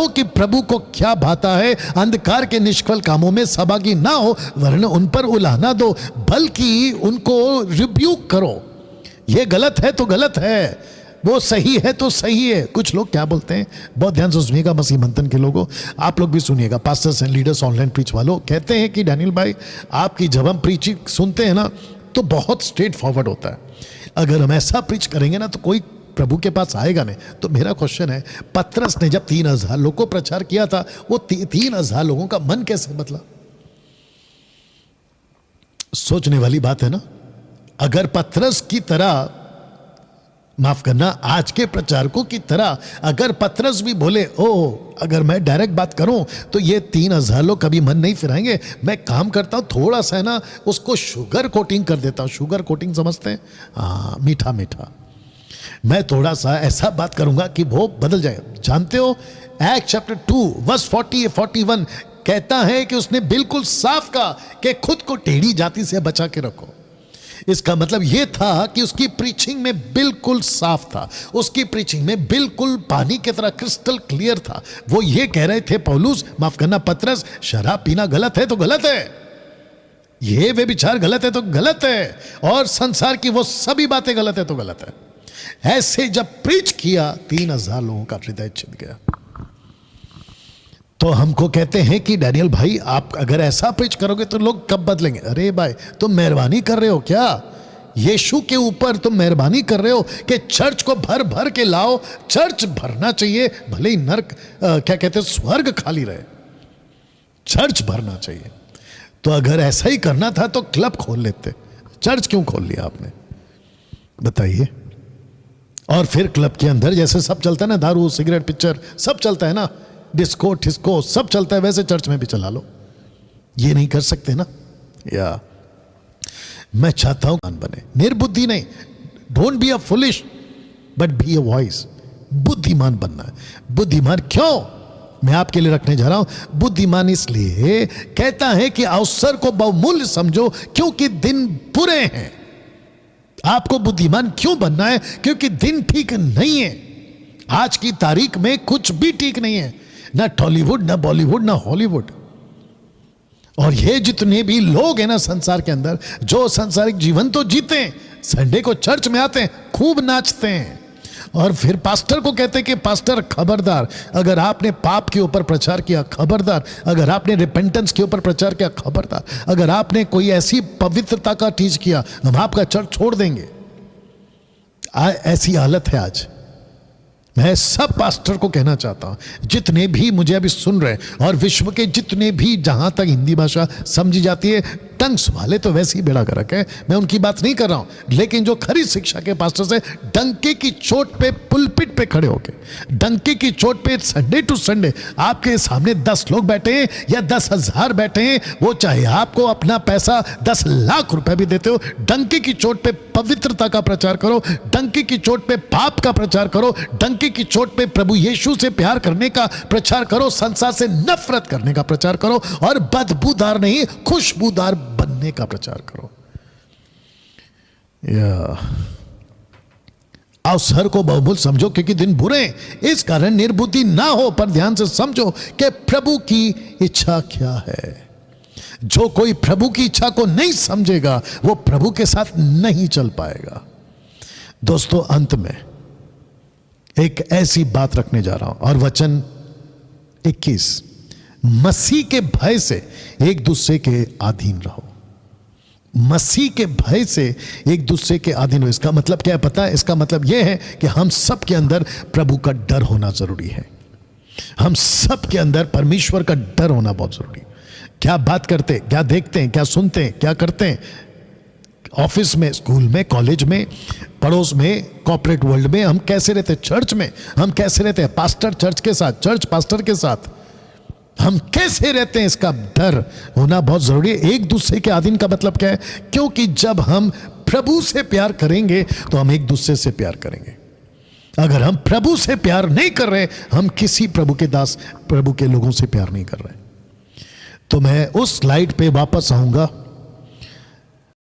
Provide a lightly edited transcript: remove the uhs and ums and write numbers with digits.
परखो कि प्रभु को क्या भाता है, अंधकार के निष्फल कामों में सहभागी ना हो, वरन उन पर उलाहना दो, बल्कि उनको रिब्यूक करो। ये गलत है तो गलत है, वो सही है तो सही है। कुछ लोग क्या बोलते हैं, बहुत ध्यान से सुनिएगा मसीह मंथन के लोगों, आप लोग भी सुनिएगा, pastors and leaders, online preach वालों, कहते हैं कि डैनियल भाई आपकी जब हम प्रीचिंग सुनते हैं ना तो बहुत स्ट्रेट फॉरवर्ड होता है, अगर हम ऐसा प्रीच करेंगे ना तो कोई प्रभु के पास आएगा नहीं। तो मेरा क्वेश्चन है, पतरस ने जब 3000 लोगों को प्रचार किया था, वो 3000 लोगों का मन कैसे बदला? सोचने वाली बात है ना। अगर पतरस की तरह, माफ करना, आज के प्रचारकों की तरह अगर पतरस भी बोले, ओ अगर मैं डायरेक्ट बात करूं तो ये 3000 लोग कभी मन नहीं फिराएंगे, मैं काम करता हूं थोड़ा सा है ना उसको शुगर कोटिंग कर देता हूं। शुगर कोटिंग समझते हैं? हाँ, मीठा मीठा। मैं थोड़ा सा ऐसा बात करूंगा कि वो बदल जाए। जानते हो, एक्ट चैप्टर 2 वर्स 41 कहता है कि उसने बिल्कुल साफ कहा कि खुद को टेढ़ी जाति से बचा के रखो। इसका मतलब यह था कि उसकी प्रीचिंग में बिल्कुल साफ था, उसकी प्रीचिंग में बिल्कुल पानी की तरह क्रिस्टल क्लियर था। वो ये कह रहे थे, पौलुस, माफ करना पतरस, शराब पीना गलत है तो गलत है, ये वे विचार गलत है तो गलत है, और संसार की वो सभी बातें गलत है तो गलत है। ऐसे जब प्रीच किया 3000 लोगों का हृदय छिद गया। तो हमको कहते हैं कि डैनियल भाई आप अगर ऐसा प्रीच करोगे तो लोग कब बदलेंगे? अरे भाई तुम मेहरबानी कर रहे हो क्या? यीशु के ऊपर तुम मेहरबानी कर रहे हो कि चर्च को भर भर के लाओ। चर्च भरना चाहिए, भले ही नर्क क्या कहते हैं, स्वर्ग खाली रहे, चर्च भरना चाहिए। तो अगर ऐसा ही करना था तो क्लब खोल लेते, चर्च क्यों खोल लिया आपने, बताइए? और फिर क्लब के अंदर जैसे सब चलता है ना, दारू सिगरेट पिक्चर सब चलता है ना, डिस्को ठिस्को सब चलता है, वैसे चर्च में भी चला लो। ये नहीं कर सकते ना। या मैं चाहता हूं बने, निर्बुद्धि नहीं, don't be a foolish but be a voice. बुद्धिमान बनना है। बुद्धिमान क्यों मैं आपके लिए रखने जा रहा हूं? बुद्धिमान इसलिए कहता है कि अवसर को बहुमूल्य समझो क्योंकि दिन बुरे हैं। आपको बुद्धिमान क्यों बनना है? क्योंकि दिन ठीक नहीं है। आज की तारीख में कुछ भी ठीक नहीं है, ना टॉलीवुड, ना बॉलीवुड, ना हॉलीवुड। और ये जितने भी लोग हैं ना संसार के अंदर, जो सांसारिक जीवन तो जीते हैं, संडे को चर्च में आते हैं, खूब नाचते हैं, और फिर पास्टर को कहते हैं कि पास्टर खबरदार, अगर आपने पाप के ऊपर प्रचार किया खबरदार, अगर आपने रिपेंटेंस के ऊपर प्रचार किया खबरदार, अगर आपने कोई ऐसी पवित्रता का टीच किया हम आपका चर्च छोड़ देंगे। ऐसी हालत है आज। मैं सब पास्टर को कहना चाहता हूं, जितने भी मुझे अभी सुन रहे हैं और विश्व के जितने भी, जहां तक हिंदी भाषा समझी जाती है, टंग्स वाले तो वैसे ही बेड़ा गर्क है, मैं उनकी बात नहीं कर रहा हूं, लेकिन जो खरी शिक्षा के पास्टर से डंके की चोट पे, पुलपिट पे खड़े होके, डंके की चोट पे संडे टू संडे आपके सामने 10 लोग बैठे हैं या 10,000 बैठे हैं, वो चाहे आपको अपना पैसा 10 लाख रुपए भी देते हो, डंके की चोट पे पवित्रता का प्रचार करो, डंके की चोट पे पाप का प्रचार करो, डंके की चोट पे प्रभु यीशु से प्यार करने का प्रचार करो, संसार से नफरत करने का प्रचार करो, और बदबूदार नहीं खुशबूदार बनने का प्रचार करो। अवसर को बहुमूल्य समझो क्योंकि दिन बुरे हैं, इस कारण निर्बुद्धि ना हो, पर ध्यान से समझो कि प्रभु की इच्छा क्या है। जो कोई प्रभु की इच्छा को नहीं समझेगा वो प्रभु के साथ नहीं चल पाएगा। दोस्तों, अंत में एक ऐसी बात रखने जा रहा हूं, और वचन 21, मसीह के भय से एक दूसरे के अधीन रहो। मसीह के भय से एक दूसरे के अधीन हो। इसका मतलब क्या है पता है? इसका मतलब यह है कि हम सब के अंदर प्रभु का डर होना जरूरी है। हम सब के अंदर परमेश्वर का डर होना बहुत जरूरी है। क्या बात करते, क्या देखते हैं, क्या सुनते हैं, क्या करते हैं, ऑफिस में, स्कूल में, कॉलेज में, पड़ोस में, कॉर्पोरेट वर्ल्ड में हम कैसे रहते हैं, चर्च में हम कैसे रहते हैं, पास्टर चर्च के साथ, चर्च पास्टर के साथ हम कैसे रहते हैं, इसका डर होना बहुत जरूरी है। एक दूसरे के अधीन का मतलब क्या है? क्योंकि जब हम प्रभु से प्यार करेंगे तो हम एक दूसरे से प्यार करेंगे। अगर हम प्रभु से प्यार नहीं कर रहे, हम किसी प्रभु के दास, प्रभु के लोगों से प्यार नहीं कर रहे। तो मैं उस स्लाइड पे वापस आऊंगा